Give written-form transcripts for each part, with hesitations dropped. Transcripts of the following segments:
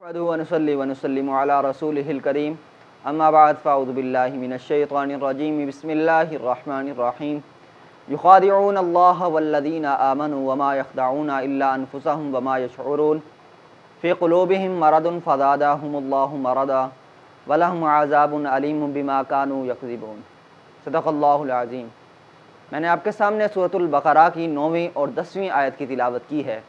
वनुसल्ली वनुसल्लिमु अला रसूलिहिल करीम अम्मा बाद फ़अऊज़ु बिल्लाहि मिनश शैतानिर रजीम बिस्मिल्लाहिर रहमानिर रहीम युख़ादिऊना अल्लाह वल्लज़ीना आमनू वमा यख़दऊना इल्ला अनफुसहुम वमा यशऊरून फ़ी क़ुलूबिहिम मरदुन फ़ज़ादहुमुल्लाहु मरदा वलहुम अज़ाबुन अलीमुम बिमा कानू यकज़िबून। सदक़ल्लाहुल अज़ीम। मैंने आपके सामने सूरतुल बक़रा की 9वीं और 10वीं आयत की तिलावत की है।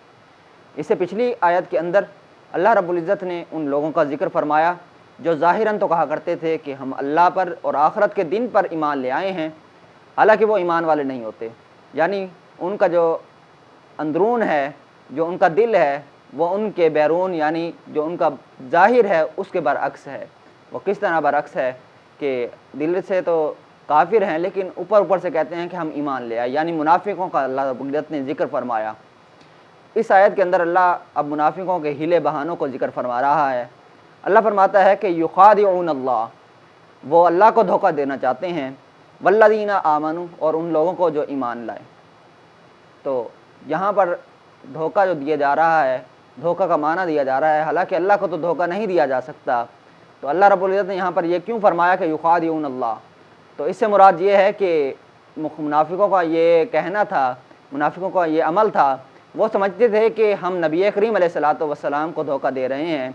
इससे पिछली आयत के अंदर अल्लाह रब्बुल इज़्ज़त ने उन लोगों का ज़िक्र फरमाया जो ज़ाहिरन तो कहा करते थे कि हम अल्लाह पर और आखिरत के दिन पर ईमान ले आए हैं, हालांकि वो ईमान वाले नहीं होते। यानी उनका जो अंदरून है, जो उनका दिल है, वो उनके बैरून यानी जो उनका ज़ाहिर है उसके बरअक्स है। वो किस तरह बरअक्स है कि दिल से तो काफिर हैं लेकिन ऊपर ऊपर से कहते हैं कि हम ईमान ले आए, यानी मुनाफिकों का अल्लाह रब्बुल इज़्ज़त ने ज़िक्र फरमाया। इस आयत के अंदर अल्लाह अब मुनाफिकों के हीले बहानों को ज़िक्र फरमा रहा है। अल्लाह फरमाता है कि युख़ादिऊन अल्लाह, वो अल्लाह को धोखा देना चाहते हैं, वल्लज़ीना आमनू, और उन लोगों को जो ईमान लाए। तो यहाँ पर धोखा जो दिया जा रहा है, धोखा का माना दिया जा रहा है, हालांकि अल्लाह को तो धोखा नहीं दिया जा सकता। तो अल्लाह रब्बुल इज़्ज़त ने यहाँ पर यह क्यों फरमाया कि युख़ादिऊन अल्लाह? तो इससे मुराद ये है कि मुनाफिकों का ये कहना था, मुनाफिकों का ये अमल था, वो समझते थे कि हम नबी करीम अलैहिस्सलातु वस्सलाम को धोखा दे रहे हैं,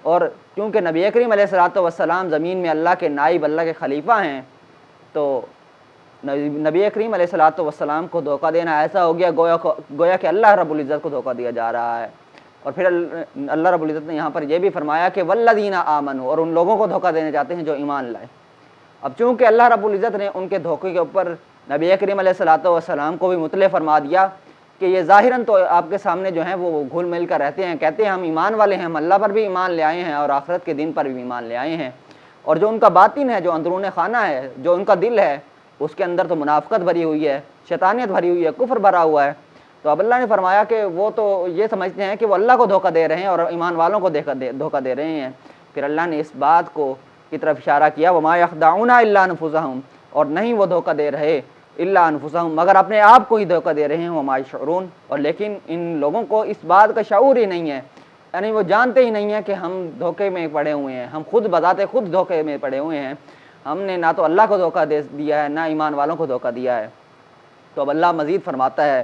और क्योंकि नबी करीम अलैहिस्सलातु वस्सलाम ज़मीन में अल्लाह के नाइब, अल्लाह के खलीफा हैं, तो नबी करीम अलैहिस्सलातु वस्सलाम को धोखा देना ऐसा हो गया गोया कि अल्लाह रब्बुल इज़्ज़त को धोखा दिया जा रहा है। और फिर अल्लाह रब्बुल इज़्ज़त ने यहाँ पर यह भी फरमाया कि वल्लज़ीना आमनू, और उन लोगों को धोखा देना चाहते हैं जो ईमान लाए। अब चूँकि अल्लाह रब्बुल इज़्ज़त ने उनके धोखे के ऊपर नबी करीम अलैहिस्सलातु वस्सलाम को भी मुतले फरमा दिया कि ये ज़ाहिरन तो आपके सामने जो हैं वो घुल मिल कर रहते हैं, कहते हैं हम ईमान वाले हैं, हम अल्लाह पर भी ईमान ले आए हैं और आखिरत के दिन पर भी ईमान ले आए हैं, और जो उनका बातिन है, जो अंदरून खाना है, जो उनका दिल है, उसके अंदर तो मुनाफ़िक़त भरी हुई है, शैतानियत भरी हुई है, कुफ्र भरा हुआ है। तो अब अल्लाह ने फरमाया कि वो तो ये समझते हैं कि वो अल्लाह को धोखा दे रहे हैं और ईमान वालों को धोखा दे रहे हैं। फिर अल्लाह ने इस बात को की तरफ इशारा किया, वमा यख़दऊना इल्ला अनफुसहुम, और नहीं वो धोखा दे रहे इल्ला अनफुसहुम, मगर अपने आप को ही धोखा दे रहे हैं, वमा यशऊरून, और लेकिन इन लोगों को इस बात का शऊर ही नहीं है, यानी वो जानते ही नहीं है कि हम धोखे में पड़े हुए हैं, हम खुद बताते खुद धोखे में पड़े हुए हैं, हमने ना तो अल्लाह को धोखा दे दिया है ना ईमान वालों को धोखा दिया है। तो अब अल्लाह मज़ीद फरमाता है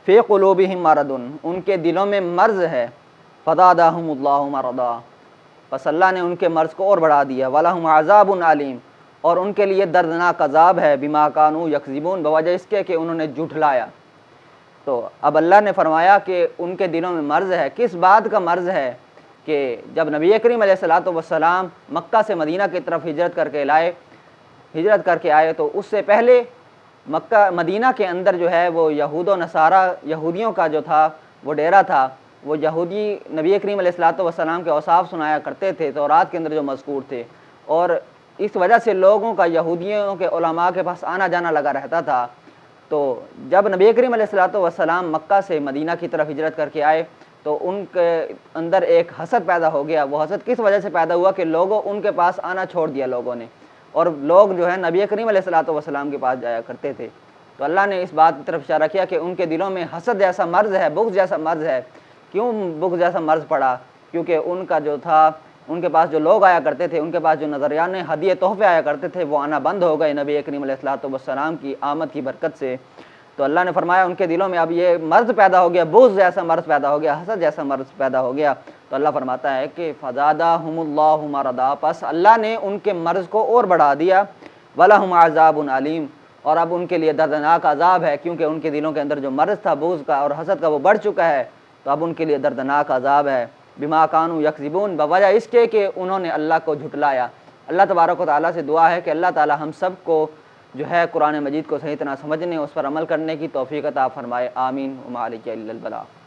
फ़ी क़ुलूबिहिम मरदुन, उनके दिलों में मर्ज़ है, फ़ज़ादहुमुल्लाहु मरदा, बस अल्लाह ने उनके मर्ज़ को और बढ़ा दिया, वलहुम अज़ाबुन अलीम, और उनके लिए दर्दनाक अज़ाब है, बिमा कानू यकज़िबून, बवजह इसके कि उन्होंने झुठलाया। तो अब अल्लाह ने फरमाया कि उनके दिलों में मर्ज़ है। किस बात का मर्ज़ है? कि जब नबी करीम अलैहिस्सलातु वस्सलाम मक्का से मदीना की तरफ हिजरत करके आए, तो उससे पहले मदीना के अंदर जो है वो यहूद व नसारा, यहूदियों का जो था वो डेरा था। वो यहूदी नबी करीम अलैहिस्सलातु वस्सलाम के औसाफ सुनाया करते थे तौरात के अंदर जो मज़कूर थे, और इस वजह से लोगों का यहूदियों के उलमा के पास आना जाना लगा रहता था। तो जब नबी करीम अलैहिस्सलातु वस्सलाम मक्का से मदीना की तरफ हिजरत करके आए तो उनके अंदर एक हसद पैदा हो गया। वो हसद किस वजह से पैदा हुआ कि लोगों उनके पास आना छोड़ दिया लोगों ने, और लोग जो है नबी करीम अलैहिस्सलातु वस्सलाम के पास जाया करते थे। तो अल्लाह ने इस बात की तरफ इशारा किया कि उनके दिलों में हसद जैसा मर्ज़ है, बुग़्ज़ जैसा मर्ज़ है। क्यों बुग़्ज़ जैसा मर्ज़ पड़ा? क्योंकि उनका जो था, उनके पास जो लोग आया करते थे, उनके पास जो नज़रियाने हदिये तोहफ़े आया करते थे, वो आना बंद हो गए नबी करीम अलैहिस्सलातु वस्सलाम की आमद की बरकत से। तो अल्लाह ने फरमाया उनके दिलों में अब ये मर्ज़ पैदा हो गया, बुग़्ज़ जैसा मर्ज़ पैदा हो गया, हसद जैसा मर्ज़ पैदा हो गया। तो अल्लाह फरमाता है कि फ़ज़ादहुमुल्लाहु मरदा, बस अल्लाह ने उनके मर्ज़ को और बढ़ा दिया, वलहुम अज़ाबुन अलीम, और अब उनके लिए दर्दनाक अज़ाब है, क्योंकि उनके दिलों के अंदर जो मर्ज़ था बुग़्ज़ का और हसद का वो बढ़ चुका है। तो अब उनके लिए दर्दनाक अज़ाब है, बिमा कानू यकज़िबून, बवजह इसके कि उन्होंने अल्लाह को झुटलाया। अल्लाह तबारक व तआला से दुआ है कि अल्लाह ताला हम सब को जो है कुरान मजीद को सही तरह समझने, उस पर अमल करने की तौफ़ीक़ अता फ़रमाए। आमीन व मा अलैका इल्लल बलाग़।